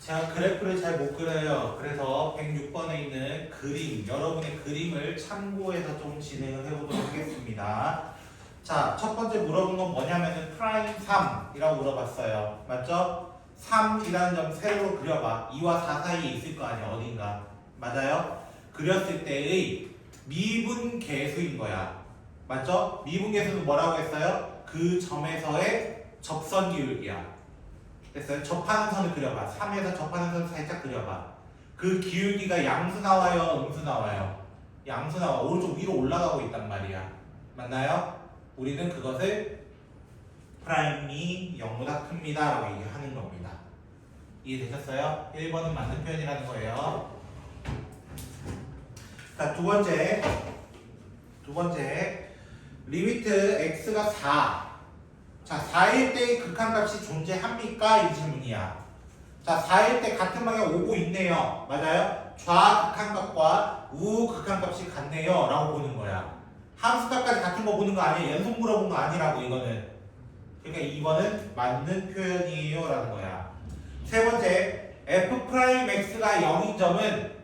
제가 그래프를 잘 못 그려요. 그래서 106번에 있는 그림, 여러분의 그림을 참고해서 좀 진행을 해보도록 하겠습니다. 자, 첫 번째 물어본 건 뭐냐면은 프라임 3이라고 물어봤어요. 맞죠? 3이라는 점 세로로 그려봐. 2와 4 사이에 있을 거 아니야, 어딘가. 맞아요? 그렸을 때의 미분계수인 거야. 맞죠? 미분계수는 뭐라고 했어요? 그 점에서의 접선 기울기야. 됐어요? 접하는 선을 그려봐. 3에서 접하는 선을 살짝 그려봐. 그 기울기가 양수 나와요? 음수 나와요? 양수 나와. 오른쪽 위로 올라가고 있단 말이야. 맞나요? 우리는 그것을 프라임이 0보다 큽니다 라고 얘기하는 겁니다. 이해되셨어요? 1번은 맞는 표현이라는 거예요. 자, 두 번째 리미트 x가 4. 자, 4일 때의 극한값이 존재합니까? 이 질문이야. 자, 4일 때 같은 방향 오고 있네요. 맞아요? 좌극한값과 우극한값이 같네요 라고 보는 거야. 함수값까지 같은 거 보는 거 아니에요. 연속 물어본 거 아니라고 이거는. 그러니까 2번은 맞는 표현이에요 라는 거야. 세 번째, f'x가 0인 점은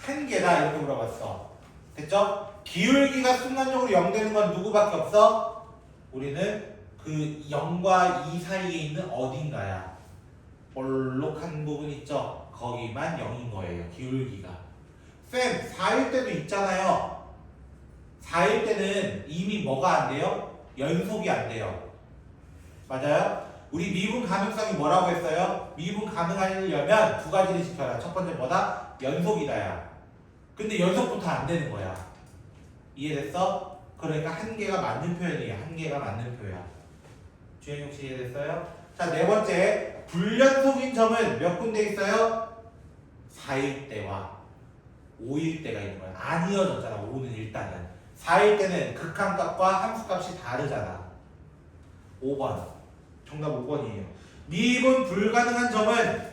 한 개다 이렇게 물어봤어. 됐죠? 기울기가 순간적으로 0 되는 건 누구밖에 없어? 우리는 그 0과 2 사이에 있는 어딘가야. 볼록한 부분 있죠? 거기만 0인 거예요. 기울기가. 쌤, 4일 때도 있잖아요. 4일 때는 이미 뭐가 안 돼요? 연속이 안 돼요. 맞아요? 우리 미분 가능성이 뭐라고 했어요? 미분 가능하려면 두 가지를 지켜라. 첫 번째 뭐다? 연속이다야. 근데 연속부터 안 되는 거야. 이해됐어? 그러니까 한 개가 맞는 표현이에요. 한 개가 맞는 표현. 주행 혹시 이해됐어요? 자, 네 번째. 불연속인 점은 몇 군데 있어요? 4일 때와 5일 때가 있는 거야. 안 이어졌잖아. 5는 일단은. 4일 때는 극한값과 함수값이 다르잖아. 5번. 정답 5번이에요. 미분 불가능한 점은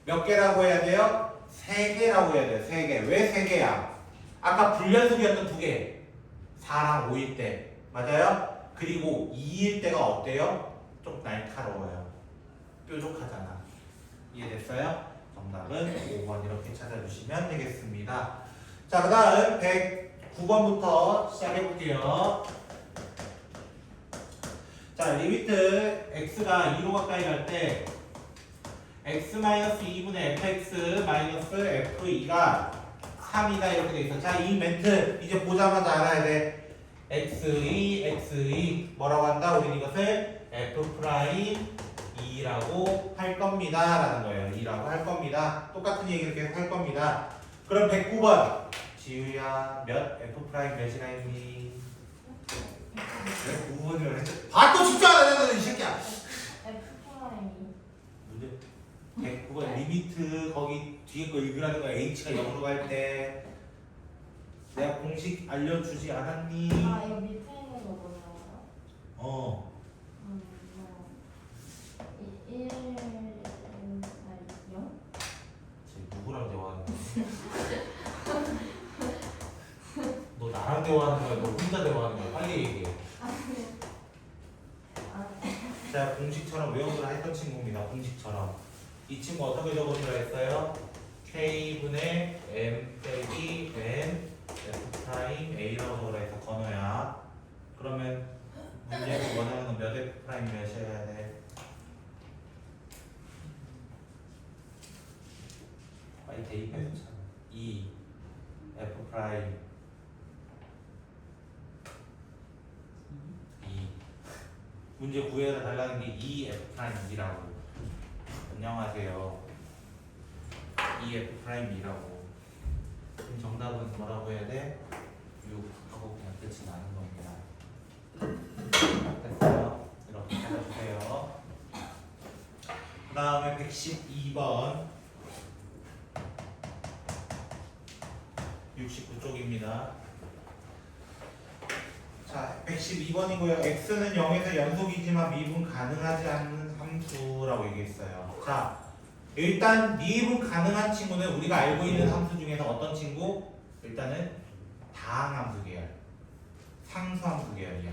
몇 개라고 해야 돼요? 3개라고 해야 돼요. 3개. 왜 3개야? 아까 불연속이었던 2개. 4랑 5일 때. 맞아요? 그리고 2일 때가 어때요? 좀 날카로워요. 뾰족하잖아. 이해됐어요? 정답은 5번 이렇게 찾아주시면 되겠습니다. 자, 그 다음 109번부터 시작해볼게요. 자, 리미트 x가 2로 가까이 갈 때 x-2분의 fx-f2가 3이다 이렇게 돼 있어. 자, 이 멘트 이제 보자마자 알아야 돼. x2 뭐라고 한다? 우리는 이것을 f'2라고 할 겁니다 라는 거예요. 2라고 할 겁니다. 똑같은 얘기를 계속 할 겁니다. 그럼 109번 지우야 몇 f'몇이라 했니? 109번이라고 했죠. 또 진짜 안 해야 이 새끼야. 문제 109번 리미트 거기 뒤에 거 읽으라는 거야. h가 0으로 갈 때 내가 공식 알려주지 않았니? 아, 이거 밑에 있는 거 뭐냐고요? 어. 1, 0? 지금 누구랑 대화하는 거야? 너 나랑 대화하는 거야? 너 혼자 대화하는 거야? 빨리 얘기해. 제가 공식처럼 외우기로 했던 친구입니다. 공식처럼. 이 친구 어떻게 적어주라 했어요? K분의 M 빼기 N F'A라고 적으라 해서 건호야. 그러면 문제에서 원하는 건 몇 F' 몇이어야 돼? 빨리 대입해서 참. 2 F' 2 문제 구해라 달라는 게 2F'이라고. 안녕하세요. 2F'이라고. 그럼 정답은 뭐라고 해야 돼? 6 하고 그냥 끝이 나는 겁니다. 됐어요? 이렇게 찾아주세요. 그 다음에 112번 69쪽입니다. 자, 112번이고요. x는 0에서 연속이지만 미분 가능하지 않는 함수라고 얘기했어요. 자, 일단 미분 가능한 친구는 우리가 알고 있는 함수 중에서 어떤 친구? 일단은 다항함수 계열, 상수함수 계열이야.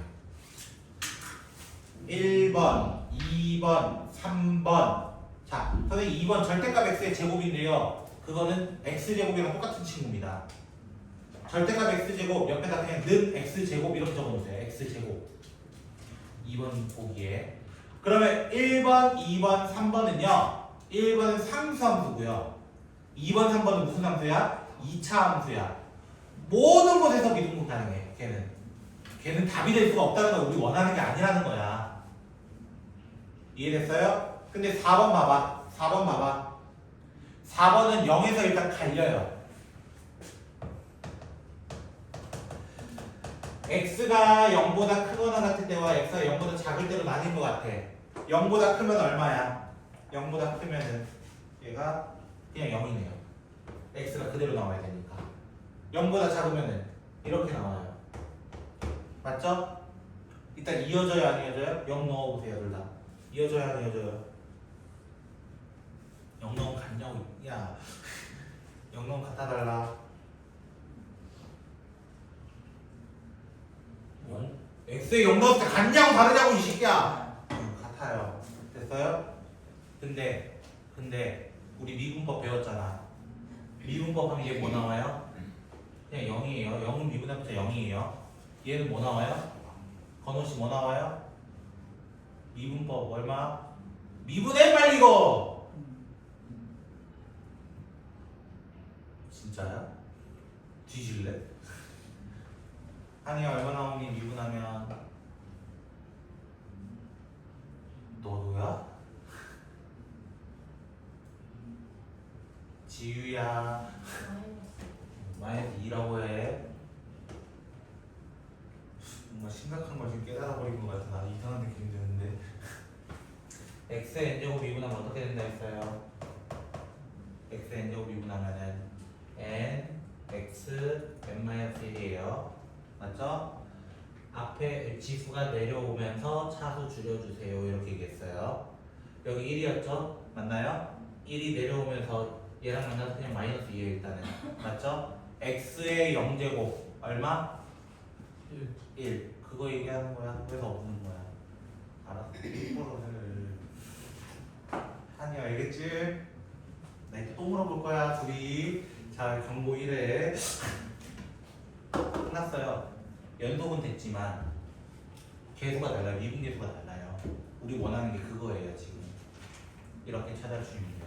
1번, 2번, 3번 자, 선생님 2번 절대값 x의 제곱인데요. 그거는 x제곱이랑 똑같은 친구입니다. 절대값 x제곱 옆에다 그냥 는 x제곱 이렇게 적어놓으세요. x제곱. 2번 보기에. 그러면 1번, 2번, 3번은요. 1번은 상수함수고요. 2번, 3번은 무슨 함수야? 2차 함수야. 모든 곳에서 미분급 가능해. 걔는 답이 될 수가 없다는 거 우리 원하는 게 아니라는 거야. 이해됐어요? 근데 4번 봐봐. 4번 봐봐. 4번은 0에서 일단 갈려요. x가 0보다 크거나 같은 데와 x가 0보다 작을 때로 나뉜 것 같아. 0보다 크면 얼마야? 0보다 크면은 얘가 그냥 0이네요. x가 그대로 나와야 되니까. 0보다 작으면은 이렇게 나와요. 맞죠? 일단 이어져요, 안 이어져요? 0 넣어보세요, 둘 다. 이어져요, 안 이어져요? 0 넣으면 같냐고. 야, 0 넣으면 갖다 달라. 0? x에 0 넣었을 때 같냐고 다르냐고 이 새끼야. 같아요. 됐어요? 근데 우리 미분법 배웠잖아. 미분법 하면 얘 뭐 나와요? 그냥 0이에요. 0은 미분해봤자 0이에요. 얘는 뭐 나와요? 건호씨 뭐 나와요? 미분법 얼마? 미분해 빨리 이거! 진짜야? 뒤질래? 한이야 얼마 나오니 미분하면? 너도야? 지유야 마이너스 2라고 해. 뭔가 심각한 걸 지금 깨달아버린 것 같아. 나 이상한 느낌이 드는데. x의 n제곱 미분하면 어떻게 된다 했어요? x의 n제곱 미분하면은 n x n-1이에요. 맞죠? 앞에 지수가 내려오면서 차수 줄여주세요. 이렇게 얘기했어요. 여기 1이었죠? 맞나요? 1이 내려오면서 얘랑 만나서 그냥 마이너스 2에요 일단은. 맞죠? x의 0제곱 얼마? 1. 그거 얘기하는 거야. 그래서 없는 거야. 알았어. 한이 알겠지? 나 이제 또 물어볼 거야 둘이. 자 경고 1회 끝났어요. 연속은 됐지만 계수가 달라요. 미분 계수가 달라요. 우리 원하는 게 그거예요 지금. 이렇게 찾아주시면 돼요.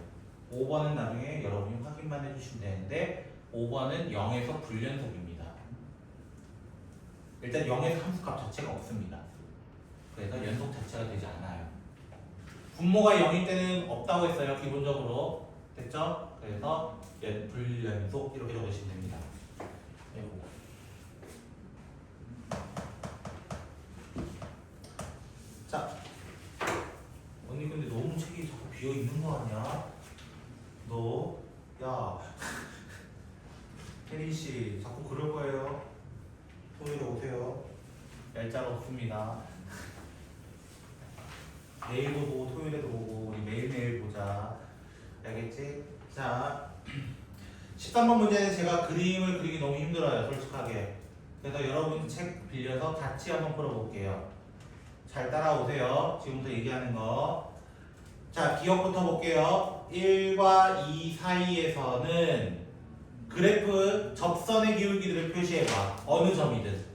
5번은 나중에 여러분이 확인만 해주시면 되는데 5번은 0에서 불연속입니다. 일단 0에서 함수값 자체가 없습니다. 그래서 연속 자체가 되지 않아요. 분모가 0일 때는 없다고 했어요. 기본적으로. 됐죠? 그래서 불연속 이렇게 적으시면 됩니다. 아이고. 자, 언니 근데 너무 책이 자꾸 비어 있는 거 아니야? 너, 야, 혜린 씨 자꾸 그럴 거예요. 토요일에 오세요. 날짜가 없습니다. 내일도 보고 토요일에도 보고 우리 매일매일 보자. 알겠지? 자, 13번 문제는 제가 그림을 그리기 너무 힘들어요. 솔직하게. 그래서 여러분 책 빌려서 같이 한번 풀어볼게요. 잘 따라오세요. 지금부터 얘기하는 거. 자, 기억부터 볼게요. 1과 2 사이에서는 그래프 접선의 기울기들을 표시해봐. 어느 점이든.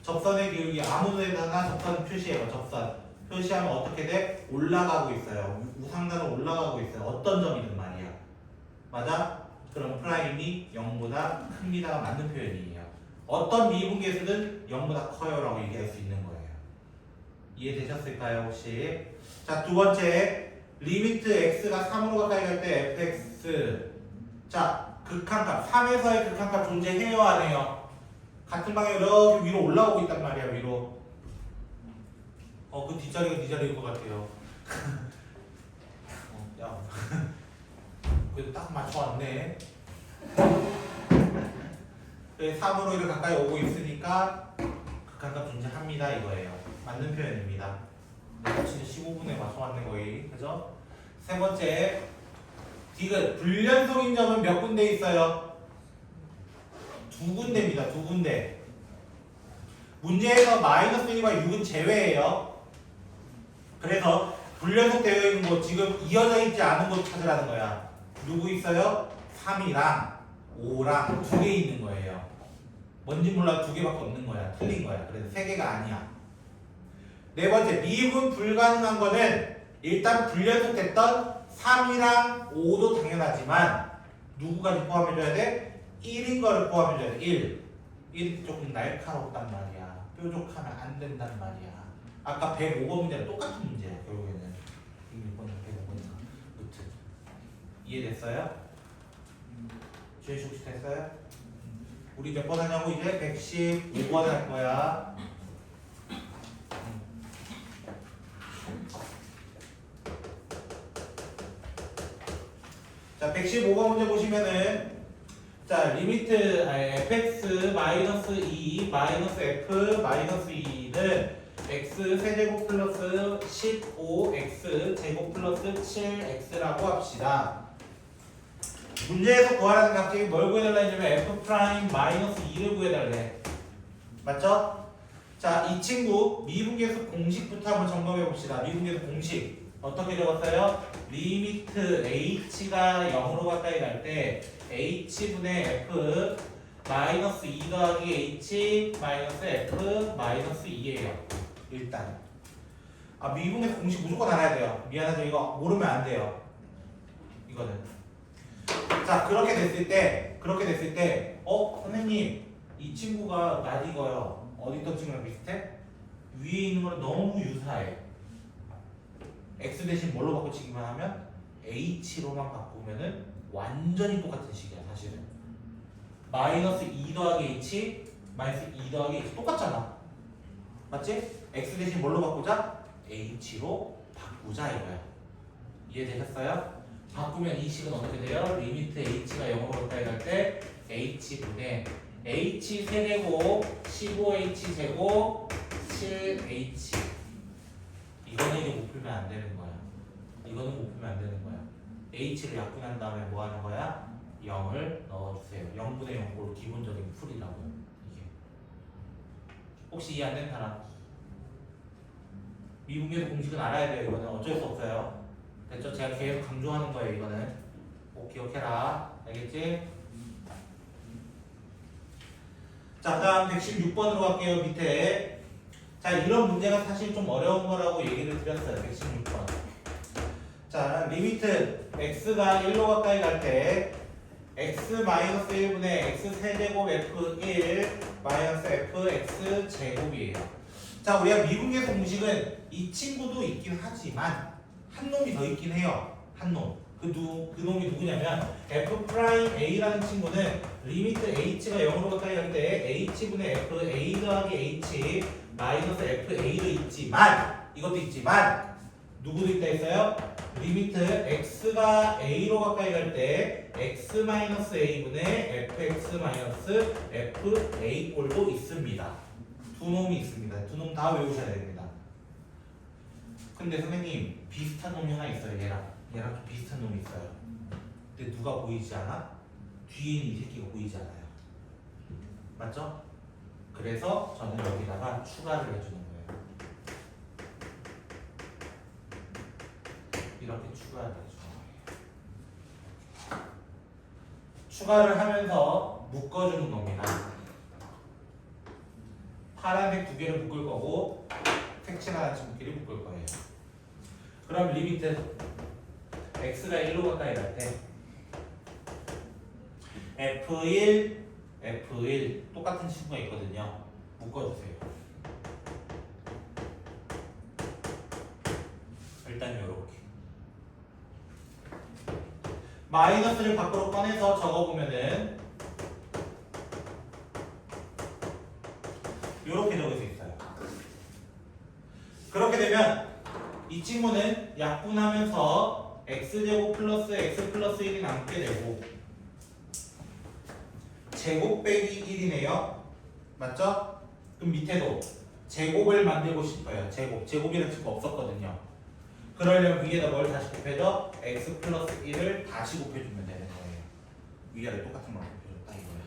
접선의 기울기 아무 데나 접선 표시해봐. 접선. 표시하면 어떻게 돼? 올라가고 있어요. 우상단은 올라가고 있어요. 어떤 점이든 말이야. 맞아? 그럼 프라임이 0보다 큽니다가 맞는 표현이에요. 어떤 미분계수는 0보다 커요 라고 얘기할 수 있는 거예요. 이해되셨을까요 혹시? 자, 두 번째 리미트 x가 3으로 가까이 갈 때 fx. 자, 극한값 3에서의 극한값 존재해요 안 해요? 같은 방향으로 이렇게 위로 올라오고 있단 말이야. 위로. 그 뒷자리가 네 자리인 것 같아요. 야, 그래도 딱 맞춰왔네. 그래서 3으로 이렇게 가까이 오고 있으니까 극한값 존재합니다 이거예요. 맞는 표현입니다. 내가 진짜 15분에 맞춰왔네 거의. 그죠? 세 번째, 디귿 불연속인 점은 몇 군데 있어요? 두 군데입니다. 두 군데. 문제에서 마이너스 1과 6은 제외예요. 그래서 불연속 되어 있는 거 지금 이어져 있지 않은 거 찾으라는 거야. 누구 있어요? 3이랑 5랑 2개 있는 거예요. 뭔지 몰라 2개밖에 없는 거야. 틀린 거야. 그래서 3개가 아니야. 네 번째, 미분 불가능한 거는 일단 불연속 됐던 3이랑 5도 당연하지만 누구까지 포함해줘야 돼? 1인 거를 포함해줘야 돼. 1. 1이 조금 날카롭단 말이야. 뾰족하면 안 된단 말이야. 아까 105번 문제랑 똑같은 문제야. 결국에는 106번이랑 105번이랑 무튼 이해됐어요? 주혜씨 혹시 됐어요? 우리 몇 번 하냐고 이제? 115번 할 거야. 자, 115번 문제 보시면은 자, 리미트 fx 마이너스 2 마이너스 f 마이너스 2는 x 세제곱 플러스 15x 제곱 플러스 7x라고 합시다. 문제에서 구하라는 값이 뭘 구해달라 했냐면 f 프라임 마이너스 2를 구해달래. 맞죠? 자, 이 친구 미분계수 공식부터 한번 점검해 봅시다. 미분계수 공식 어떻게 적었어요? 리미트 h가 0으로 가까이 갈 때 h분의 f 마이너스 2 더하기 h 마이너스 f 마이너스 2예요. 일단 미분계수 공식 무조건 알아야 돼요. 미안하죠, 이거 모르면 안 돼요. 이거는 자, 그렇게 됐을 때 선생님 이 친구가 낯익어요. 어디 있던 친구랑 비슷해? 위에 있는 거랑 너무 유사해. x 대신 뭘로 바꿔치기만 하면 h로만 바꾸면은 완전히 똑같은 식이야. 사실은 마이너스 2 더하기 h 마이너스 2 더하기 h 똑같잖아. 맞지? x 대신 뭘로 바꾸자? h로 바꾸자 이거야. 이해되셨어요? 바꾸면 이 식은 어떻게 돼요? 리미트 h가 0으로 가까이 갈 때 h분의 h 세제곱 15h 제곱 7h. 이거는 이제 못 풀면 안 되는 거야. 이거는 못 풀면 안 되는 거야. h를 약분한 다음에 뭐 하는 거야? 0을 넣어주세요. 0분의 0꼴 기본적인 풀이라고요. 이게 혹시 이해 안 되는 사람? 미분계수 공식은 알아야 돼요. 이거는 어쩔 수 없어요. 됐죠? 제가 계속 강조하는 거예요. 이거는 꼭 기억해라. 알겠지? 자, 다음 116번으로 갈게요. 밑에. 자, 이런 문제가 사실 좀 어려운 거라고 얘기를 드렸어요. 116번. 자, 리미트 x가 1로 가까이 갈 때 x-1분의 x 세제곱 f1 마이너스 fx 제곱이에요. 자, 우리가 미분계수 공식은 이 친구도 있긴 하지만 한 놈이 더 있긴 해요. 한 놈. 그 놈이 누구냐면 f'a라는 친구는 리미트 h가 0으로 가까이 갈 때 h분의 f a 더하기 h 마이너스 fa도 있지만 이것도 있지만 누구도 있다 했어요? 리미트 x가 a로 가까이 갈 때 x 마이너스 a분의 fx 마이너스 fa 꼴도 있습니다. 두 놈이 있습니다. 두 놈 다 외우셔야 됩니다. 근데 선생님 비슷한 놈이 하나 있어요. 얘랑 좀 비슷한 놈이 있어요. 근데 누가 보이지 않아? 뒤에 있는 이 새끼가 보이지 않아요. 맞죠? 그래서 저는 여기다가 추가를 해주는 거예요. 이렇게 추가를 해주는 거예요. 추가를 하면서 묶어주는 겁니다. 파란색 두 개를 묶을 거고 색칠하는 친구끼리 묶을 거예요. 그럼 리미트 x가 1로 가까이 갈 때 f1 똑같은 친구가 있거든요. 묶어주세요. 일단 이렇게 마이너스를 밖으로 꺼내서 적어보면은 이렇게 적을 수 있어요. 그렇게 되면 이 친구는 약분하면서 x제곱 플러스 x 플러스 1이 남게 되고 제곱 빼기 1이네요. 맞죠? 그럼 밑에도 제곱을 만들고 싶어요. 제곱이라는 친구 없었거든요. 그러려면 위에다 뭘 다시 곱해줘? x 플러스 1을 다시 곱해주면 되는 거예요. 위아래 똑같은 걸 곱해줬다 이거야.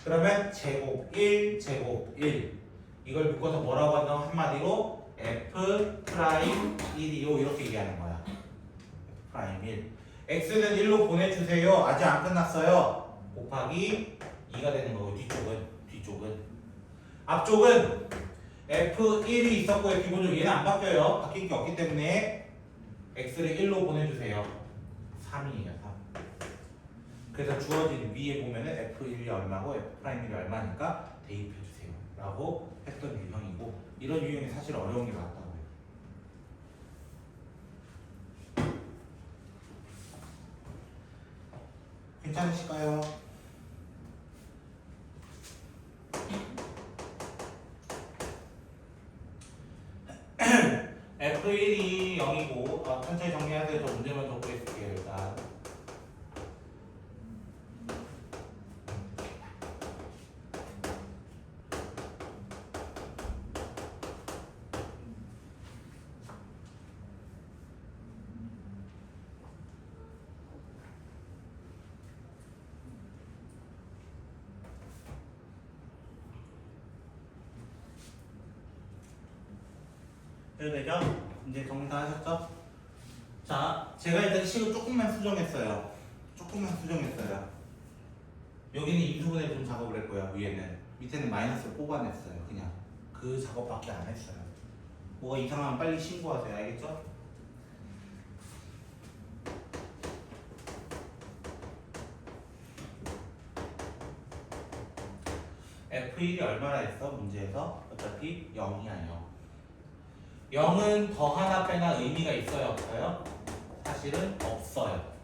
그러면 제곱 1 제곱 1 이걸 묶어서 뭐라고 한다고 한마디로 F 프라임 1이요 이렇게 얘기하는 거야. F 프라임 1. X는 1로 보내주세요. 아직 안 끝났어요. 곱하기 2가 되는 거고 뒤쪽은 앞쪽은 F1이 있었고요. 기본적으로 얘는 안 바뀌어요. 바뀐 게 없기 때문에 X를 1로 보내주세요. 3이에요 3. 그래서 주어진 위에 보면은 F1이 얼마고 F'1이 얼마니까 대입해주세요 라고 했던 유형이고, 이런 유형이 사실 어려운 게 맞다고요. 괜찮으실까요? F1이 0이고 천천히 정리하세요. 저 문제만 적고 있을게요. 일단 해도 되죠? 이제 정리 다 하셨죠? 자, 제가 일단 식을 조금만 수정했어요. 여기는 인수분해 좀 작업을 했고요. 위에는. 밑에는 마이너스를 뽑아냈어요. 그냥 그 작업밖에 안 했어요. 뭐가 이상하면 빨리 신고하세요. 알겠죠? F1이 얼마나 했어? 문제에서 어차피 0이야 0. 0은 더 하나 빼나 의미가 있어요 없어요? 사실은 없어요.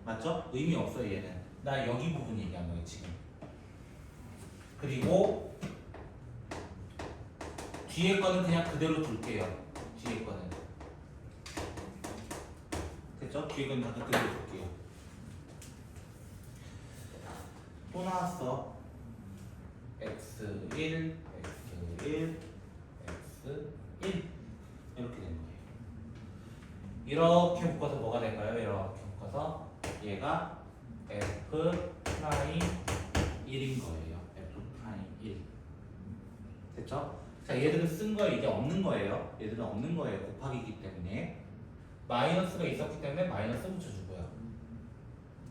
맞죠? 의미 없어요 얘는. 나 여기 부분 얘기한 거예요 지금. 그리고 뒤에 거는 그냥 그대로 둘게요. 뒤에 거는 됐죠? 뒤에 거는 다 그대로 둘게요. 또 나왔어. x1, x1, x1 이렇게 되는 거예요. 이렇게 묶어서 뭐가 될까요? 이렇게 묶어서 얘가 f 프라임 1인 거예요. f 프라임 1. 됐죠? 자, 얘들은 쓴 거에 이제 없는 거예요. 얘들은 없는 거예요. 곱하기이기 때문에 마이너스가 있었기 때문에 마이너스 붙여주고요.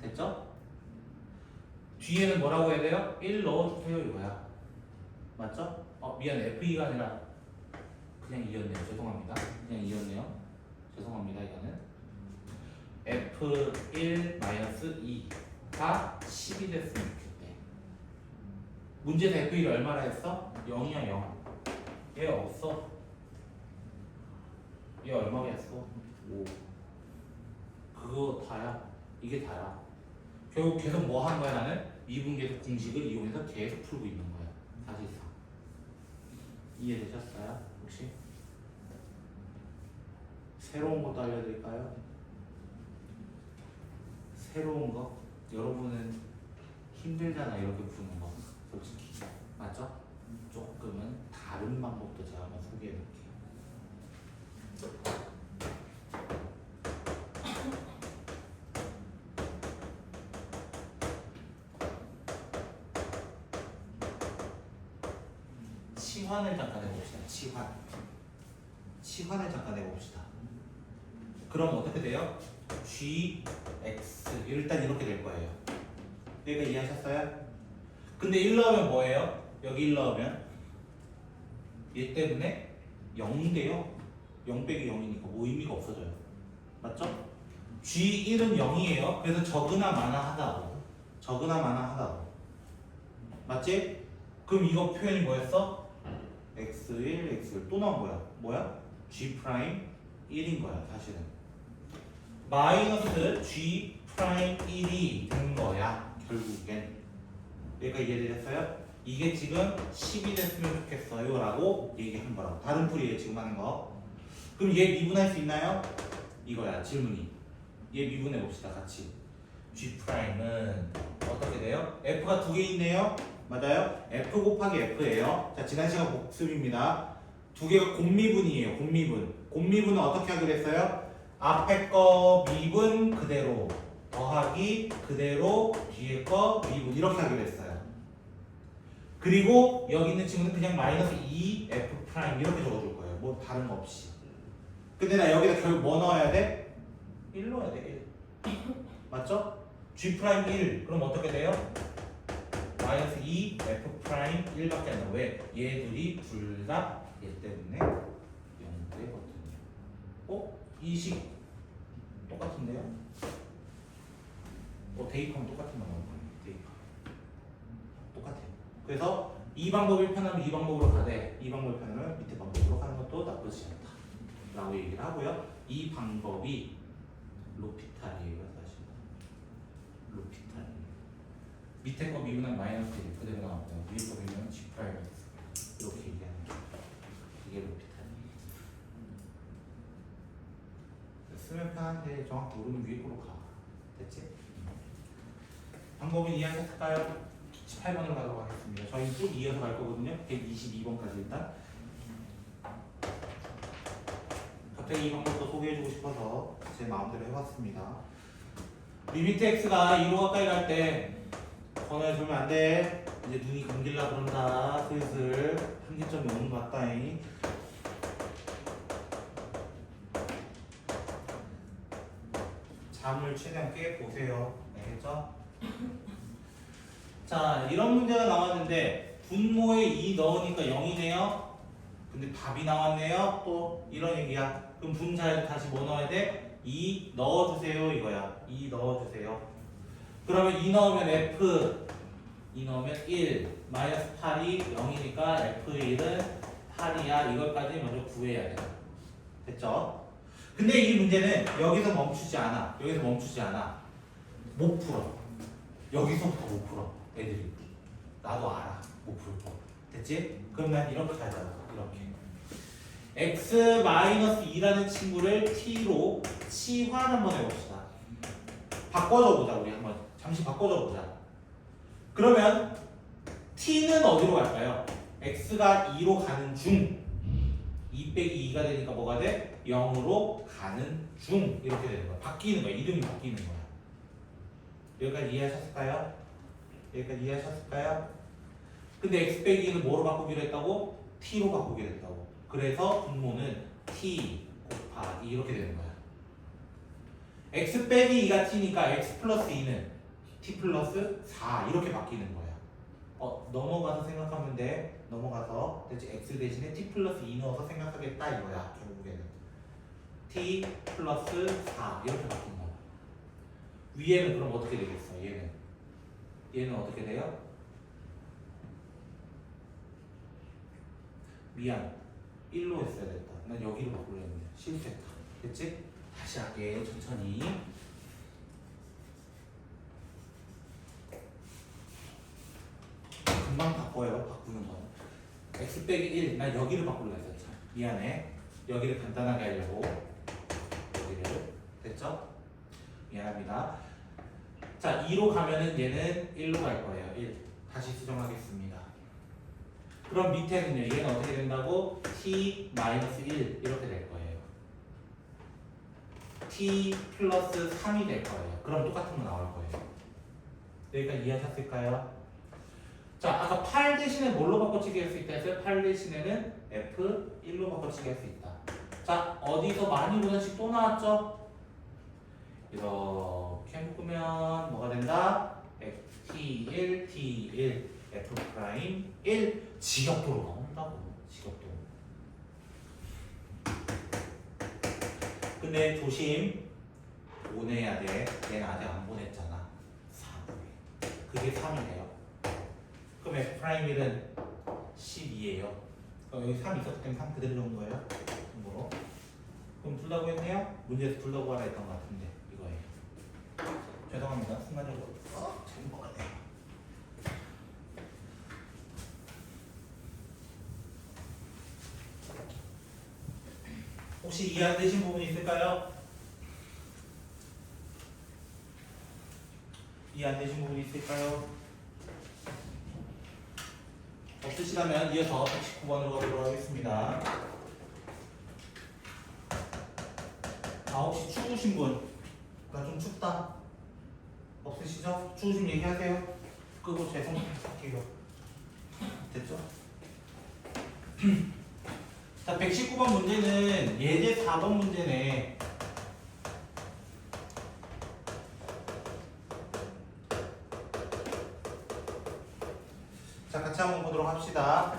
됐죠? 뒤에는 뭐라고 해야 돼요? 1 넣어주세요 이거야. 맞죠? 미안 F2가 아니라 그냥 2였네요. 죄송합니다. 그냥 2였네요. 죄송합니다. 이거는 F1-2가 10이 됐으면 좋겠대. 문제에서 F1이 얼마나 했어? 0이야 0. 얘 없어. 얘 얼마겠어? 5. 그거 다야. 이게 다야. 결국 계속 뭐 한 거야 나는? 미분계속 공식을 이용해서 계속 풀고 있는 거야. 사실상. 이해되셨어요? 혹시? 새로운 것도 알려드릴까요? 새로운 거? 여러분은 힘들잖아 이렇게 푸는 거 솔직히. 맞죠? 조금은 다른 방법도 제가 한번 소개해드릴게요. 치환을 잠깐 해봅시다. 치환을 잠깐 해봅시다. 그럼 어떻게 돼요? gx 일단 이렇게 될 거예요. 여기가 이해하셨어요? 근데 1 넣으면 뭐예요? 여기 1 넣으면 얘 때문에 0이 돼요. 0 빼기 0이니까 뭐 의미가 없어져요. 맞죠? g1은 0이에요. 그래서 적으나 마나 하다고. 맞지? 그럼 이거 표현이 뭐였어? x1, x1 또 나온 뭐야? g 프라임 1인 거야 사실은. 마이너스 g 프라임 1이 된 거야 결국엔. 여기까지 이해되셨어요? 이게 지금 10이 됐으면 좋겠어요 라고 얘기한 거라고. 다른 풀이에요 지금 하는 거. 그럼 얘 미분할 수 있나요? 이거야 질문이. 얘 미분해 봅시다 같이. g 프라임은 어떻게 돼요? f가 두 개 있네요. 맞아요? f 곱하기 f예요. 자, 지난 시간 복습입니다. 두 개가 곱미분이에요. 곱미분은 어떻게 하기로 했어요? 앞에 거 미분 그대로 더하기 그대로 뒤에 거 미분 이렇게 하기로 했어요. 그리고 여기 있는 친구는 그냥 마이너스 2 f 프라임 이렇게 적어줄 거예요. 뭐 다른 거 없이. 근데 나 여기다 결국 뭐 넣어야 돼? 1 넣어야 돼. 1. 맞죠? G 프라임 1. 그럼 어떻게 돼요? 마이너스 2 F 프라임 1밖에 안 나와. 왜? 얘들이 둘 다 얘 때문에 0 되거든요. 이 식 똑같은데요? 대입하면 똑같은 거 나올 거예요. 대입하면 똑같아요. 그래서 이 방법이 편하면 이 방법으로 가되 이 방법이 편하면 밑에 방법으로 가는 것도 나쁘지 않다 라고 얘기를 하고요. 이 방법이 로피탈이에요. 사실 로피탈이에요. 밑에 거 미분하면 마이너스 1 그대로 나오고요. 위에 거 미분하면 G 프라임 이렇게 얘기하는 게 이게 로피탈이에요. 쓰면 편한데 정확히 모르면 위에 거로 가. 됐지? 방법은 이해하셨을까요? 18번으로 가도록 하겠습니다. 저희는 쭉 이어서 갈 거거든요. 122번까지 일단. 갑자기 이 방법도 소개해주고 싶어서 제 마음대로 해봤습니다. 리미트 x가 2로 가까이 갈 때 전화해주면 안 돼. 이제 눈이 감길라 그런다. 슬슬 한계점이 오는 것 같다잉. 잠을 최대한 깨 보세요. 알겠죠? 자, 이런 문제가 나왔는데 분모에 2 넣으니까 0이네요. 근데 답이 나왔네요. 또 이런 얘기야. 그럼 분자에 다시 뭐 넣어야 돼? 2 넣어주세요 이거야. 2 넣어주세요. 그러면 2 넣으면 F 2 넣으면 1 마이너스 8이 0이니까 F1은 8이야. 이것까지 먼저 구해야 돼. 됐죠? 근데 이 문제는 여기서 멈추지 않아. 여기서 멈추지 않아. 못 풀어. 여기서부터 못 풀어. 애들이. 나도 알아. 못 풀 거. 됐지? 그럼 난 이렇게 하자고. 이렇게. x-2라는 친구를 t로 치환 한번 해봅시다. 바꿔줘 보자. 우리 한번 잠시 바꿔줘 보자. 그러면 t는 어디로 갈까요? x가 2로 가는 중 2 빼기 2가 되니까 뭐가 돼? 0으로 가는 중 이렇게 되는 거야. 바뀌는 거야. 이름이 바뀌는 거야. 여기까지 이해하셨을까요? 여기까지 이해하셨을까요? 근데 x 빼기 2는 뭐로 바꾸기로 했다고? t로 바꾸기로 했다고. 그래서 분모는 t 곱하기 이렇게 되는 거야. x 빼기 2가 t니까 x 플러스 2는 t 플러스 4 이렇게 바뀌는 거야. 넘어가서 생각하면 돼. 넘어가서 대체 x 대신에 t 플러스 2 넣어서 생각하겠다 이거야. 결국에는 t 플러스 4 이렇게 바뀐 거야. 위에는 그럼 어떻게 되겠어? 얘는 어떻게 돼요? 미안 1로 했어야 됐다. 난 여기로 바꾸려 했는데 실수했다. 됐지? 다시 할게. 천천히. 금방 바꿔요. 바꾸는 건 x 빼기 1. 난 여기를 바꾸려 했었죠. 미안해. 여기를 간단하게 하려고 여기를. 됐죠? 미안합니다. 자, 2로 가면은 얘는 1로 갈 거예요. 1. 다시 수정하겠습니다. 그럼 밑에는요. 얘는 어떻게 된다고? t-1 이렇게 될 거예요. t 플러스 3이 될 거예요. 그럼 똑같은 거 나올 거예요. 여기까지 이해하셨을까요? 자, 아까 8 대신에 뭘로 바꿔치기 할 수 있다 했어요? 8 대신에는 F1로 바꿔치기 할 수 있다. 자, 어디서 많이 보는 식 또 나왔죠? 이렇게 묶으면 뭐가 된다? T1, T1, F'1 직역도로 나온다고. 직역도. 근데 조심. 보내야 돼. 얘는 아직 안 보냈잖아. 4분의. 그게 3이네요. 그럼 F'1은 12예요. 여기 3 있었기 때문에 3 그대로 넣은 거예요. 참고로. 그럼 둘 다 구했네요? 문제에서 둘 다 구하라 했던 것 같은데 이거예요. 죄송합니다. 순간적으로 잘못 먹었네요. 혹시 이해 안 되신 부분이 있을까요? 이해 안 되신 부분이 있을까요? 없으시다면 이어서 119번으로 가도록 하겠습니다. 혹시 추우신 분? 나 좀 춥다. 없으시죠? 추우신 얘기하세요. 끄고 죄송할게요. 됐죠? 자, 119번 문제는 예제 4번 문제네. 자, 같이 한번 보도록 합시다.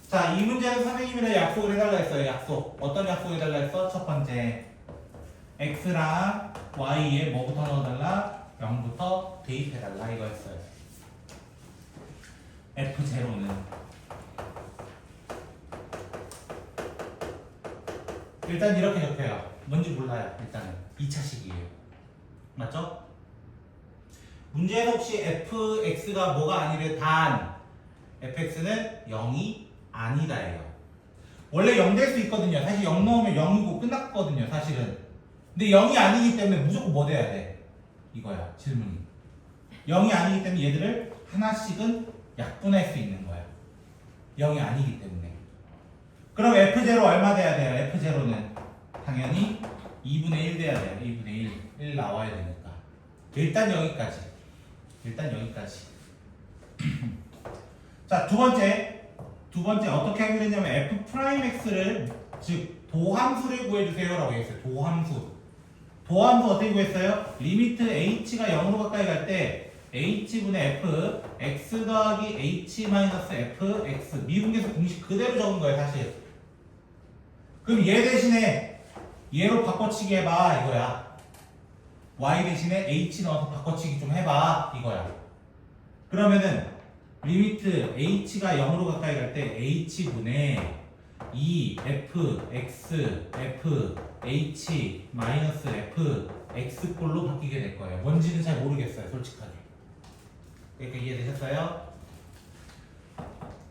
자, 이 문제는 선생님이랑 약속을 해달라 했어요. 약속. 어떤 약속 해달라 했어? 첫 번째. x랑 y에 뭐부터 넣어달라? 0부터 대입해달라 이거였어요. f0는 일단 이렇게 적혀요. 뭔지 몰라요. 일단은 2차식이에요. 맞죠? 문제에서 혹시 fx가 뭐가 아니래 단 fx는 0이 아니다예요. 원래 0 될 수 있거든요. 사실 0 넣으면 0이고 끝났거든요. 사실은. 근데 0이 아니기 때문에 무조건 뭐 돼야 돼? 이거야 질문이. 0이 아니기 때문에 얘들을 하나씩은 약분할 수 있는 거야. 0이 아니기 때문에. 그럼 f0 얼마 돼야 돼요? f0는 당연히 2분의 1 돼야 돼요. 2분의 1 나와야 되니까. 일단 여기까지. 자, 두 번째 어떻게 하기로 했냐면 f'x를 즉 도함수를 구해주세요 라고 했어요. 도함수 어떻게 구했어요? 리미트 h가 0으로 가까이 갈 때 h분의 f x 더하기 h 마이너스 f x 미분계수 공식 그대로 적은 거예요 사실. 그럼 얘 대신에 얘로 바꿔치기 해봐 이거야. y 대신에 h 넣어서 바꿔치기 좀 해봐 이거야. 그러면은 리미트 h가 0으로 가까이 갈 때 h분의 2f x f h 마이너스 f x 꼴로 바뀌게 될 거예요. 뭔지는 잘 모르겠어요 솔직하게. 그러니까 이해되셨어요?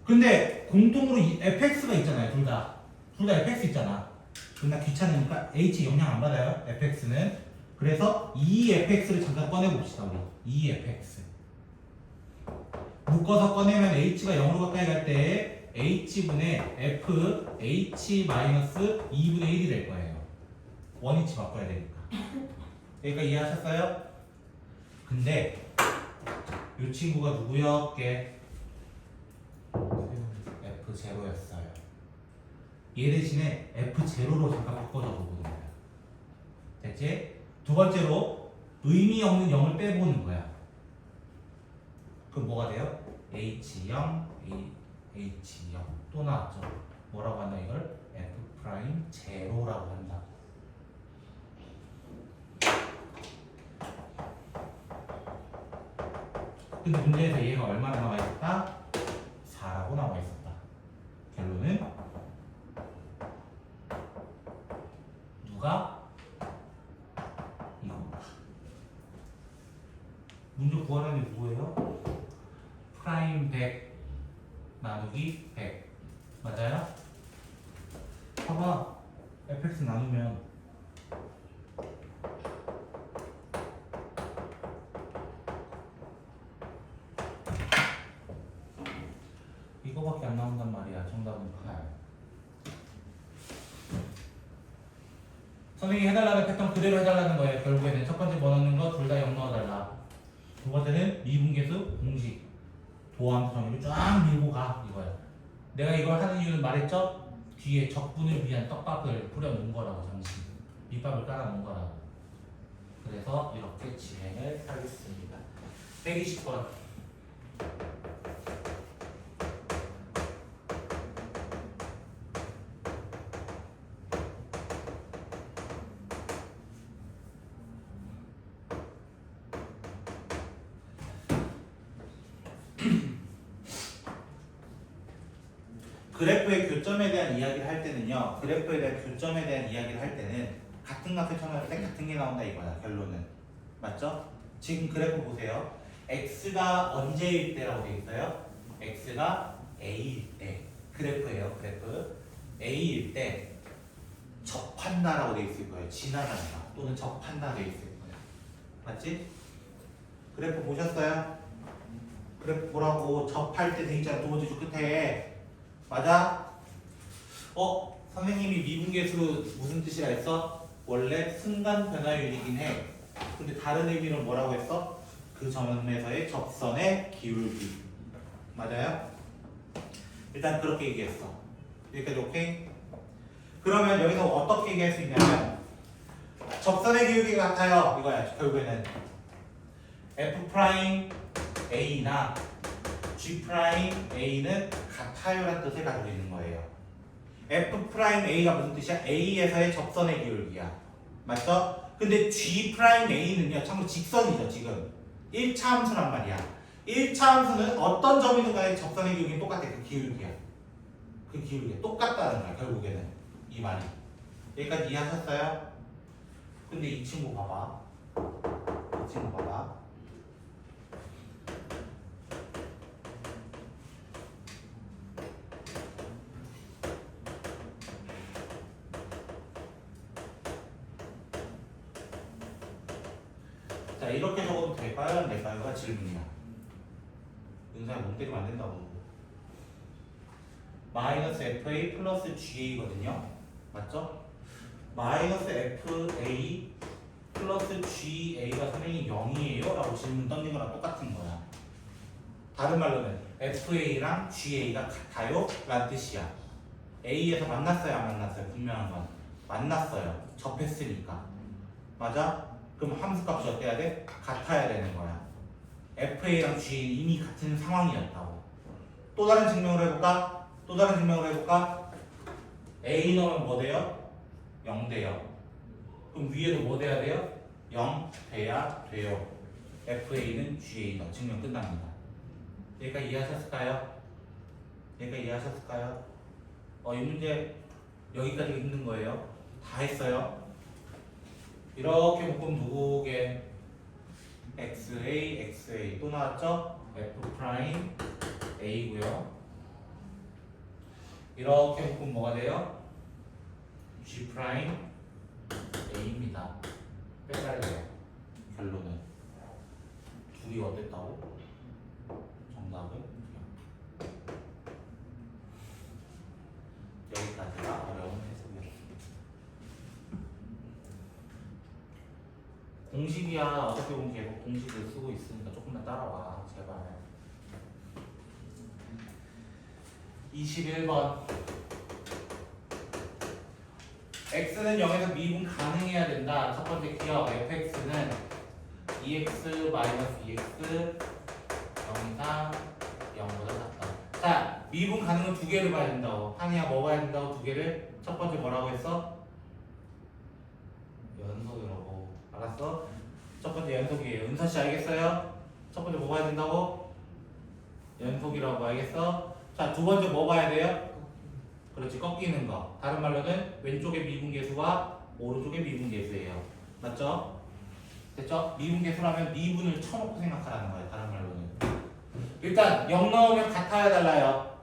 근데 공통으로 이 fx가 있잖아요. 둘 다 fx 있잖아. 존나 귀찮으니까 h 영향 안 받아요 fx는. 그래서 2fx를 잠깐 꺼내봅시다 우리. 2fx 묶어서 꺼내면 h가 0으로 가까이 갈 때 h분의 f h 마이너스 2분의 1이 될 거예요. 원위치 바꿔야 되니까. 그러니까 이해하셨어요? 근데 이 친구가 누구였게? f0였어요. 얘 대신에 f0로 잠깐 바꿔서 보는 거야. 됐지? 두 번째로 의미 없는 0을 빼보는 거야. 그럼 뭐가 돼요? h0 h0 또 나왔죠. 뭐라고 한다 이걸? f'0라고 한다. 근데 문제에서 얘가 얼마나 나와 있었다? 4라고 나와 있었다. 결론은 누가? 이겁니다. 문제 구하라는 게 누구예요? 프라임 100 나누기 100 맞아요? 봐봐 fx 나누면 이거밖에 안 나온단 말이야. 정답은 8. 선생님이 해달라는 패턴 그대로 해달라는 거예요. 결국에는 첫 번째 뭐 넣는 거 둘 다 0 넣어달라. 두 번째는 미분계수 공식 도함수 정의를 쫙 밀고 가 이거야. 내가 이걸 하는 이유는 말했죠? 뒤에 적분을 위한 떡밥을 뿌려놓은 거라고. 잠시 밑밥을 깔아놓은 거라고. 그래서 이렇게 진행을 하겠습니다. 120번 그래프의 교점에 대한 이야기를 할 때는요. 그래프에 대한 교점에 대한 이야기를 할 때는 같은 값을 쳐놓을 때 같은 게 나온다 이거야. 결론은. 맞죠? 지금 그래프 보세요. x가 언제일 때라고 되어 있어요? x가 a일 때. 그래프예요. 그래프. a일 때 접한다라고 되어 있을 거예요. 지나간다 또는 접한다 되어 있을 거예요. 맞지? 그래프 보셨어요? 그래프 보라고. 접할 때 돼 있잖아. 두 번째 줄 끝에. 맞아? 선생님이 미분계수 무슨 뜻이라 했어? 원래 순간 변화율이긴 해. 근데 다른 의미로 뭐라고 했어? 그 점에서의 접선의 기울기. 맞아요? 일단 그렇게 얘기했어. 여기까지 오케이? 그러면 여기서 어떻게 얘기할 수 있냐면 접선의 기울기가 같아요. 이거야. 결국에는 f 프라임 a나 g 프라임 a는 같아요라는 뜻을 가지고 있는 거예요. f 프라임 a가 무슨 뜻이야? a에서의 접선의 기울기야. 맞죠? 근데 g 프라임 a는요. 참고로 직선이죠. 지금 1차 함수란 말이야. 1차 함수는 어떤 점이든 간에 접선의 기울기는 똑같아. 그 기울기야. 그 기울기가 똑같다는 거야. 결국에는 이 말이. 여기까지 이해하셨어요? 근데 이 친구 봐봐. 이 친구 봐봐. 자, 이렇게 적어도 될까요? 안 될까요?가 질문이야. 은사야 못 때리면 안 된다고. 마이너스 FA 플러스 GA거든요. 맞죠? 마이너스 FA 플러스 GA가 선생님 0이에요? 라고 질문 던진 거랑 똑같은 거야. 다른 말로는 FA랑 GA가 같아요? 라는 뜻이야. A에서 만났어요? 안 만났어요? 분명한 건 만났어요. 접했으니까. 맞아? 그럼 함수값이 어때야 돼? 같아야 되는 거야. FA랑 GA는 이미 같은 상황이었다고. 또 다른 증명을 해볼까? 또 다른 증명을 해볼까? A 넣으면 뭐 돼요? 0 돼요. 그럼 위에도 뭐 돼야 돼요? 0 돼야 돼요. FA는 GA다. 증명 끝납니다. 여기까지 이해하셨을까요? 여기까지 이해하셨을까요? 이 문제 여기까지 있는 거예요. 다 했어요. 이렇게 묶으면 누구게? XA, XA 또 나왔죠? F 프라임 A고요. 이렇게 묶으면 뭐가 돼요? G 프라임 A입니다. 빼달래요. 결론은 둘이 어땠다고? 정답은 여기까지가 어려운 해석이었습니다. 공식이야. 어떻게 보면 계속 공식을 쓰고 있으니까 조금만 따라와 제발. 21번 x는 0에서 미분 가능해야 된다. 첫 번째 기억 fx는 2x 마이너스 2x 0 이상 0보다 작다. 자, 미분 가능은 두 개를 봐야 된다고. 한이야 뭐 봐야 된다고? 두 개를. 첫 번째 뭐라고 했어? 연속이라고. 알았어? 첫 번째 연속이에요. 은서씨 알겠어요? 첫 번째 뭐 봐야 된다고? 연속이라고. 알겠어? 자, 두 번째 뭐 봐야 돼요? 그렇지, 꺾이는 거. 다른 말로는 왼쪽의 미분계수와 오른쪽의 미분계수예요. 맞죠? 됐죠? 미분계수라면 미분을 쳐놓고 생각하라는 거예요. 다른 말로는. 일단 0 넣으면 같아야 달라요.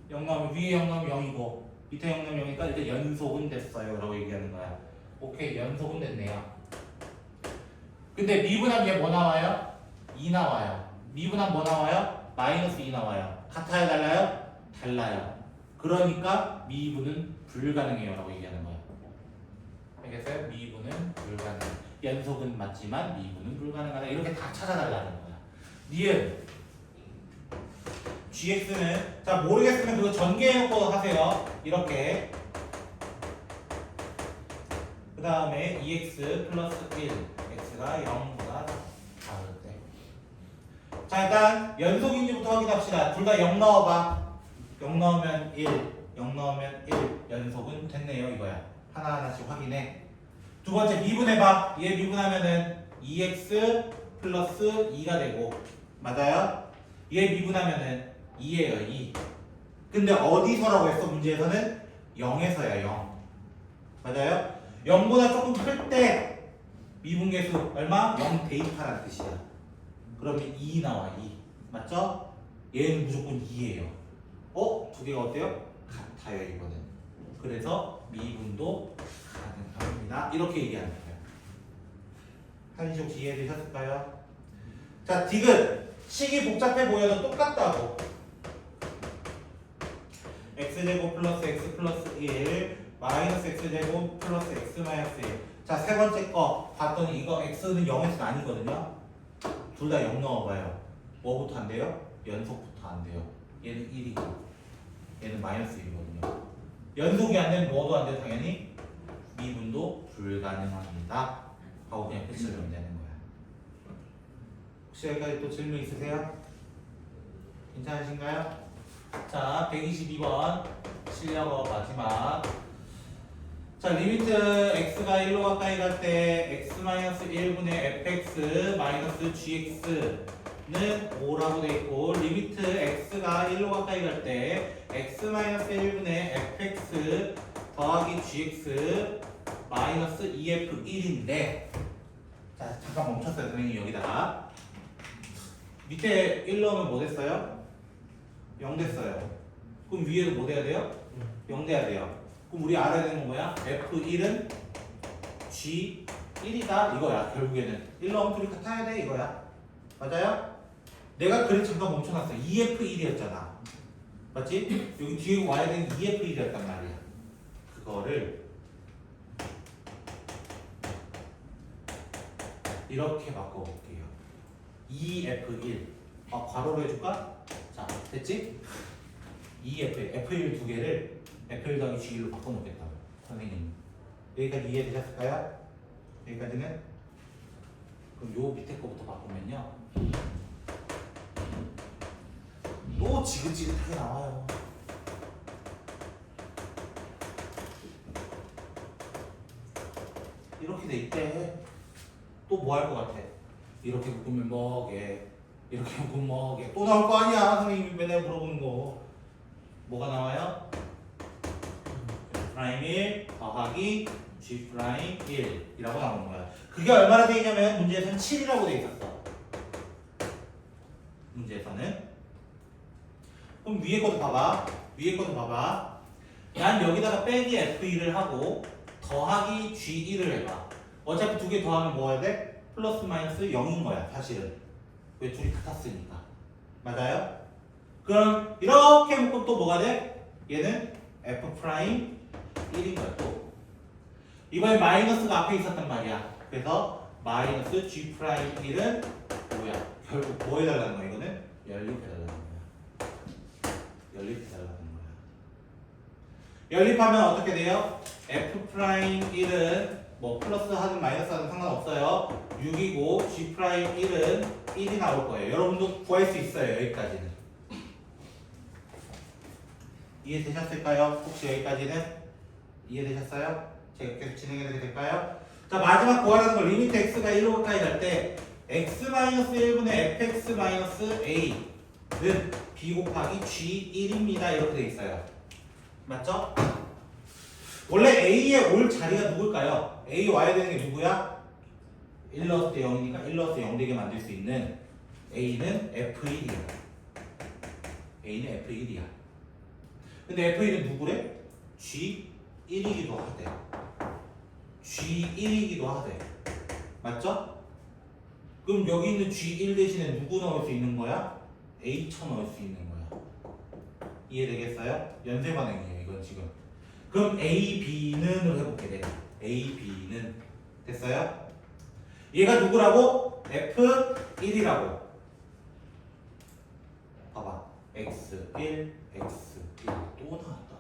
0 넣으면 위에 0 넣으면 0이고 밑에 0 넣으면 0이니까 일단 연속은 됐어요 라고 얘기하는 거야. 오케이, 연속은 됐네요. 근데 미분하면 얘 뭐 나와요? 2 나와요. 미분하면 뭐 나와요? 마이너스 2 나와요. 같아야 달라요? 달라요. 그러니까 미분은 불가능해요 라고 얘기하는 거야. 알겠어요? 미분은 불가능. 연속은 맞지만 미분은 불가능하다. 이렇게 다 찾아달라는 거야. 니은 gx는 자 모르겠으면 그거 전개해놓고 하세요. 이렇게 그 다음에 2x 플러스 1 x가 0보다 작을 때. 자 일단 연속인지부터 확인합시다. 둘 다 0 넣어봐. 0 넣으면 1, 0 넣으면 1 연속은 됐네요 이거야. 하나하나씩 확인해. 두 번째 미분해봐. 얘 미분하면은 2x 플러스 2가 되고 맞아요? 얘 미분하면은 2예요 2. 근데 어디서라고 했어? 문제에서는 0에서야 0. 맞아요? 0보다 조금 클 때 미분계수 얼마? 0 대입하라는 뜻이야. 그러면 2 나와 2. 맞죠? 얘는 무조건 2예요. 두 개가 어때요? 같아요 이거는. 그래서 미분도 가능합니다. 이렇게 얘기하는 거예요. 한시 혹시 이해되셨을까요? 자, 디귿 식이 복잡해 보여도 똑같다고. x제곱 플러스 x 플러스 1 마이너스 x제곱 플러스 x 마이너스 1. 자, 세 번째 거 봤더니 이거 x는 0에서 아니거든요. 둘 다 0 넣어봐요. 뭐부터 안 돼요? 연속부터 안 돼요. 얘는 1이고 얘는 마이너스 1이거든요. 연속이 안 되면 뭐도 안 돼, 당연히 미분도 불가능합니다 하고 그냥 끝을 내면 되는 거야. 혹시 여기까지 또 질문 있으세요? 괜찮으신가요? 자, 122번 실력어 마지막. 자, 리미트 x가 1로 가까이 갈 때 x-1분의 fx-gx는 5라고 돼 있고, 리미트 x가 1로 가까이 갈 때 x-1분의 fx 더하기 gx 마이너스 2f1인데, 자, 잠깐 멈췄어요 선생님. 여기다가 밑에 1 넣으면 뭐 됐어요? 0 됐어요. 그럼 위에도 뭐 돼야 돼요? 0 돼야 돼요. 그럼 우리 알아야 되는 건 뭐야? F1은 G1이다 이거야. 결국에는 1 넣으면 둘이 같아야 돼 이거야. 맞아요? 내가 그래 잠깐 멈춰놨어. 2F1이었잖아. 맞지? 여기 뒤에 와야 되는 2F1이었단 말이야. 그거를 이렇게 바꿔볼게요. 2F1 괄호로 해줄까? 자, 됐지? 2F1 F1 두 개를 F1 더하기 G1로 바꿔놓겠다고 선생님. 여기까지 이해되셨을까요? 여기까지는? 그럼 요 밑에 거부터 바꾸면요 또 지긋지긋하게 나와요. 이렇게 돼 있대. 또 뭐 할 것 같아? 이렇게 묶으면 뭐게, 이렇게 묶으면 뭐게, 또 나올 거 아니야 선생님이 맨날 물어보는 거. 뭐가 나와요? 프라임 1 더하기 G 프라임 1이라고 나오는 거야. 그게 얼마나 돼 있냐면 문제에서는 7이라고 돼 있었어. 문제에서는. 그럼 위에 것도 봐봐. 위에 것도 봐봐. 난 여기다가 빼기 F1을 하고 더하기 G1을 해봐. 어차피 두 개 더하면 뭐 해야 돼? 플러스 마이너스 0인 거야 사실은. 왜 둘이 같았으니까. 맞아요? 그럼 이렇게 묶으면 또 뭐가 돼? 얘는 F 프라임 1인 거야 또. 이번에 마이너스가 앞에 있었단 말이야. 그래서 마이너스 G 프라임 1은 뭐야? 결국 뭐 해달라는 거야 이거는? 연립해달라는 거야. 연립해달라는 거야. 연립하면 어떻게 돼요? F 프라임 1은 뭐 플러스 하든 마이너스 하든 상관없어요. 6이고 G 프라임 1은 1이 나올 거예요. 여러분도 구할 수 있어요. 여기까지는. 이해되셨을까요? 혹시 여기까지는? 이해되셨어요? 제가 계속 진행해도 될까요? 자, 마지막 구하라는 거 리미트 x가 1로 가까이 갈 때 x-1분의 fx-a는 b 곱하기 g1입니다. 이렇게 돼 있어요. 맞죠? 원래 a에 올 자리가 누굴까요? a 와야 되는 게 누구야? 1 넣었을 때 0이니까 1 넣었을 때 0 되게 만들 수 있는 a는 f1이야. a는 f1이야. 근데 F1은 누구래? G1이기도 하대. G1이기도 하대. 맞죠? 그럼 여기 있는 G1 대신에 누구 넣을 수 있는 거야? A 쳐 넣을 수 있는 거야. 이해되겠어요? 연쇄 반응이에요 이건 지금. 그럼 A, B는으로 해볼게 내가. A, B는 됐어요? 얘가 누구라고? F1이라고. 봐봐. X1, X1 또 나왔다.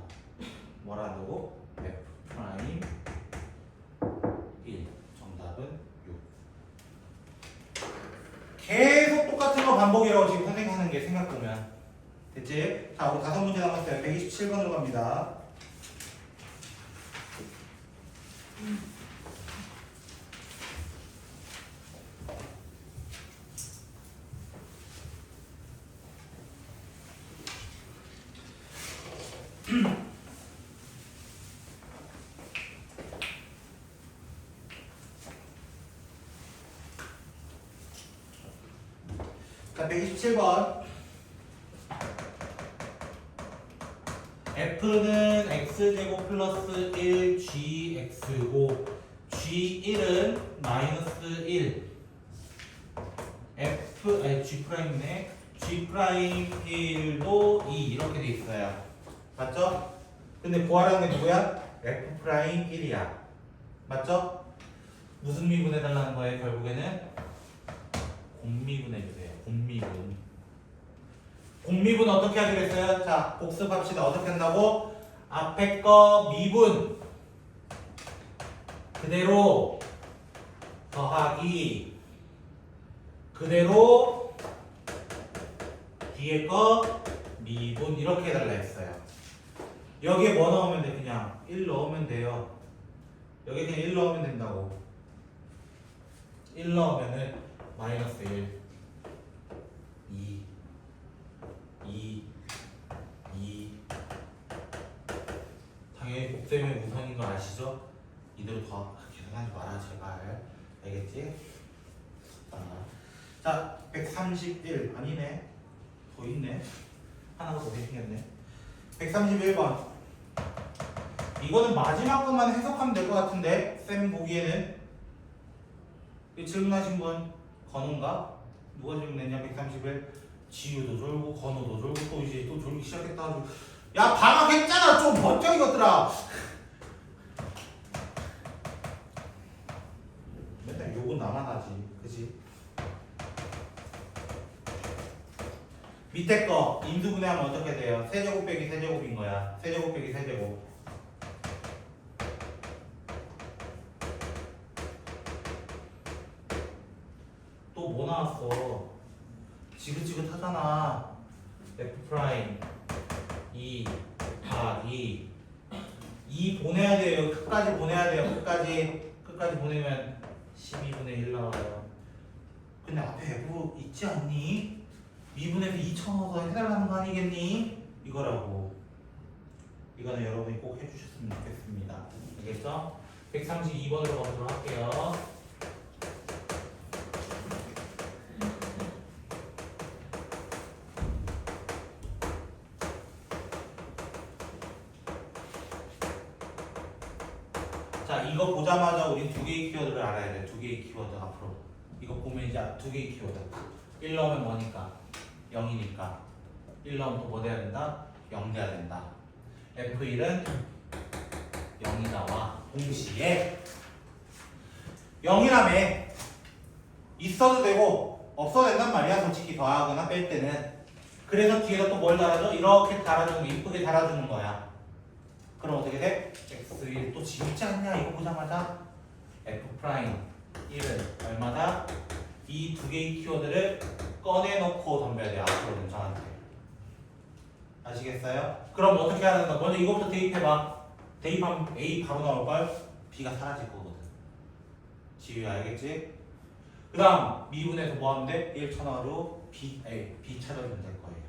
뭐라 한다고? F 프라임 1. 정답은 6. 계속 똑같은 거 반복이라고 지금 선생님 하는 게 생각보면. 됐지? 자, 우리 5문제 남았어요. 127번으로 갑니다. 자, 127번. F는 x제곱 플러스 1 gx고 g1은 마이너스 1 g 프라임이네. g 프라임 1도 2 이렇게 돼 있어요. 맞죠? 근데 구하라는 게 누구야? f 프라임 1이야. 맞죠? 무슨 미분 해달라는 거예요? 결국에는 곱미분 해주세요. 곱미분. 곱미분 어떻게 하기로 했어요? 자, 복습합시다. 어떻게 한다고? 앞에 거 미분 그대로 더하기 그대로 뒤에 거 미분 이렇게 해달라 했어요. 여기에 뭐 넣으면 돼? 그냥 1 넣으면 돼요. 여기 그냥 1 넣으면 된다고. 1 넣으면은 마이너스 1 2 당연히 곱셈의 우선인 거 아시죠? 이대로 더 계산하지 마라 제발. 알겠지? 자 131 아니네 더 있네 하나가 더 생겼네. 131번 이거는 마지막 것만 해석하면 될 것 같은데 쌤 보기에는. 질문하신 분 건우인가? 누가 질문했냐? 131 지우도 졸고 건우도 졸고 또 이제 또 졸기 시작했다. 야 방학했잖아 좀 버텨 이것들아. 맨날 욕은 나만 하지 그치? 밑에 거 인수분해하면 어떻게 돼요? 세제곱 빼기 세제곱인 거야. 세제곱 빼기 세제곱. 또 뭐 나왔어? 지긋지긋하잖아. F 프라임 2 더하기 2 보내야 돼요. 끝까지 보내야 돼요. 끝까지 보내면 12분의 1 나와요. 근데 앞에 F 있지 않니? 미분에서 2 쳐넣어서 해달라는 거 아니겠니? 이거라고. 이거는 여러분이 꼭 해주셨으면 좋겠습니다. 알겠죠? 132번으로 가보도록 할게요. 자, 이거 보자마자 우린 두 개의 키워드를 알아야 돼. 두 개의 키워드 앞으로. 이거 보면 이제 두 개의 키워드. 1 넣으면 뭐니까? 0이니까. 1 넣으면 또 뭐 돼야 된다? 0 돼야 된다. F1은 0이 나와. 동시에 0이라며 있어도 되고 없어도 된단 말이야. 솔직히 더하거나 뺄 때는. 그래서 뒤에다 또 뭘 달아줘? 이렇게 달아주는 거, 이쁘게 달아주는 거야. 그럼 어떻게 돼? X1 또 지겹지 않냐? 이거 보자마자 F'1은 얼마다? 이 두 개의 키워드를 꺼내놓고 덤벼야 돼요. 앞으로는 저한테. 아시겠어요? 그럼 어떻게 하는가? 먼저 이거부터 대입해봐. 대입하면 A 바로 나올걸? B가 사라질 거거든. 지우야 알겠지? 그 다음 미분에서 뭐 하면 돼? 1 천하로 B 찾아주면 될 거예요.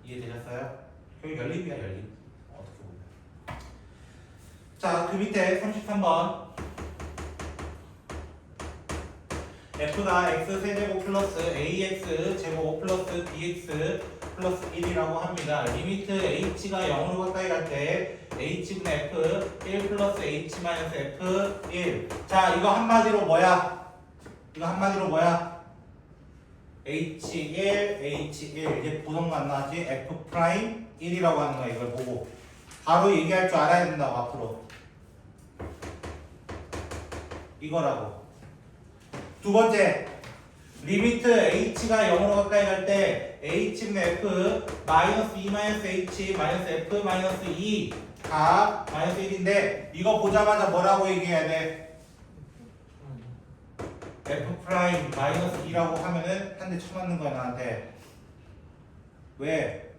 이해되셨어요? 여기 연립이야 연립. 어떻게 보면. 자, 그 밑에 33번 F가 X세제곱 플러스 AX 제곱 플러스 BX 플러스 1이라고 합니다. 리미트 H가 0으로 가까이 갈 때 H분의 F 1 플러스 H 마이너스 F 1. 자, 이거 한마디로 뭐야? H1, H1 이제 보정도 안 나왔지? F 프라임 1이라고 하는 거야. 이걸 보고 바로 얘기할 줄 알아야 된다고 앞으로. 이거라고. 두 번째 리미트 H가 0으로 가까이 갈 때 H분의 F 마이너스 2 마이너스 H 마이너스 F 마이너스 2가 마이너스 1인데 이거 보자마자 뭐라고 얘기해야 돼? F 프라임 마이너스 2라고 하면은 한 대 쳐맞는 거야 나한테. 왜?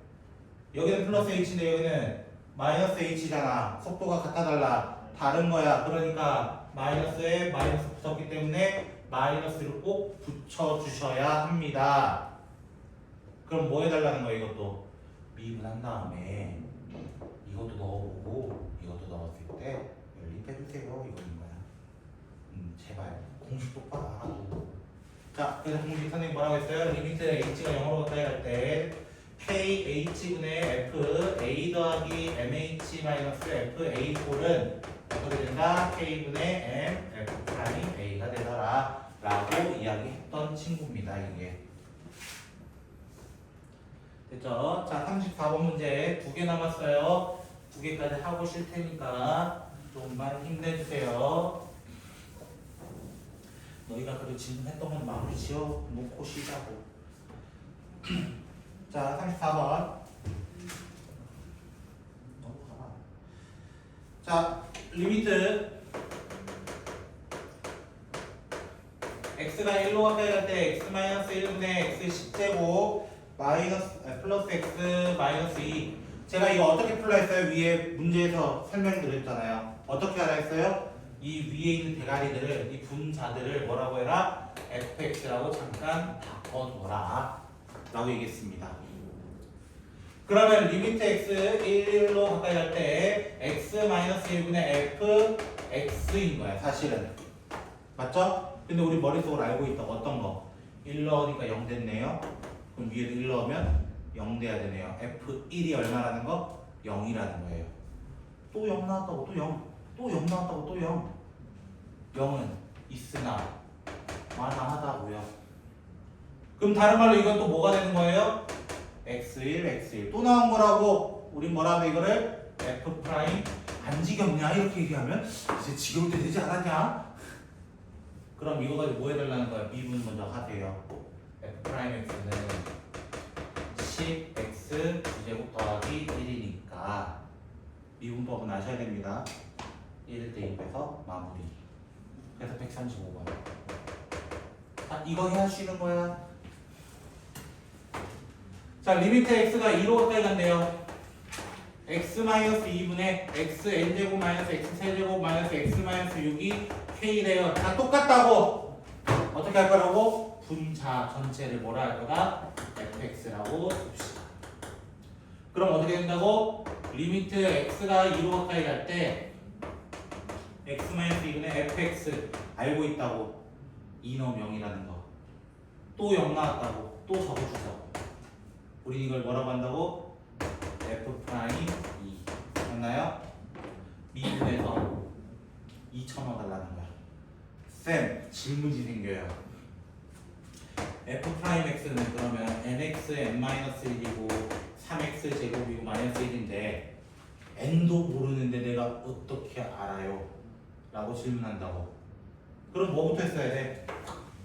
여기는 플러스 H인데 여기는 마이너스 H잖아. 속도가 같아 달라. 다른 거야. 그러니까 마이너스에 마이너스 붙었기 때문에 마이너스를 꼭 붙여주셔야 합니다. 그럼 뭐 해달라는 거야 이것도? 미분한 다음에 이것도 넣어보고 이것도 넣었을 때 연립해주세요 이거인 거야. 제발 공식 똑바로 하라고. 자, 그래서 공식 선생님 뭐라고 했어요? 리미트 H가 0으로 가까이 갈 때 KH분의 F A 더하기 MH 마이너스 F A4는 어떻게 된다? K분의 M F 프라임 A가 되더라 라고 이야기했던 친구입니다. 이게 됐죠? 자, 34번 문제 2개 남았어요. 2개까지 하고 쉴 테니까 좀만 힘내주세요. 너희가 그래도 질문했던 건 마무리 지어 놓고 쉬자고. 자, 34번 넘어가봐. 리미트 x가 1로 가까이 갈 때 x 마이너스 1분의 x 10제곱 플러스 x 마이너스 2. 제가 이거 어떻게 풀라 했어요? 위에 문제에서 설명드렸잖아요. 어떻게 하라 했어요? 이 위에 있는 대가리들을, 이 분자들을 뭐라고 해라? fx라고 잠깐 바꿔둬라 라고 얘기했습니다. 그러면 리미트 x 1로 가까이 갈 때 x 마이너스 1분의 f x인 거야 사실은. 맞죠? 근데 우리 머릿속으로 알고 있다. 어떤 거? 1 넣으니까 0 됐네요. 그럼 위에도 1 넣으면 0 돼야 되네요. f1이 얼마라는 거? 0이라는 거예요. 또 0 나왔다고 또 0. 또 0 나왔다고 또 0. 0은 있으나 마땅하다고요. 그럼 다른 말로 이건 또 뭐가 되는 거예요? x1, x1 또 나온 거라고. 우리 뭐라고 이거를 f 프라임 안 지겹냐 이렇게 얘기하면 이제 지겨울 때 되지 않았냐? 그럼 이거 가지고 뭐 해달라는 거야? 미분 먼저 하세요. f 프라임 x는 10x 제곱 더하기 1이니까 미분법은 아셔야 됩니다. 1 대입해서 마무리. 그래서 135번. 자, 이거 해야 쉬는 거야. 자, 리미트 x가 2로 가까이 간대요. x-2분의 xn제곱 마이너스 x세제곱 마이너스 x 마이너스 6이 k래요. 다 똑같다고. 어떻게 할 거라고? 분자 전체를 뭐라 할 거다? fx라고 씁시다. 그럼 어떻게 된다고? 리미트 x가 2로 가까이 갈 때 x-2분의 fx 알고 있다고. 2 넣으면 0이라는 거. 또 0 나왔다고. 또 적어주자고. 우리 이걸 뭐라고 한다고? f 프라임 2 맞나요? 미분에서 2 쳐넣어달라는 거야. 쌤 질문이 생겨요. f 프라임 x는 그러면 nx n-1이고 3x 제곱이고 마이너스 1인데 n도 모르는데 내가 어떻게 알아요? 라고 질문한다고. 그럼 뭐부터 했어야 돼?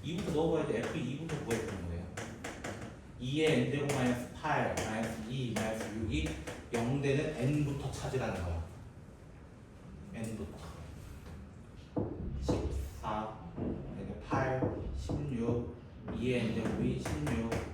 2부터 넣어봐야 돼. f2부터 구해주는 거예요. 2의 n제곱 마이너스 8 마이너스 2 마이너스 6이 0되는 n부터 찾으라는 거야. n부터 14 8 16 2의 n제곱이 16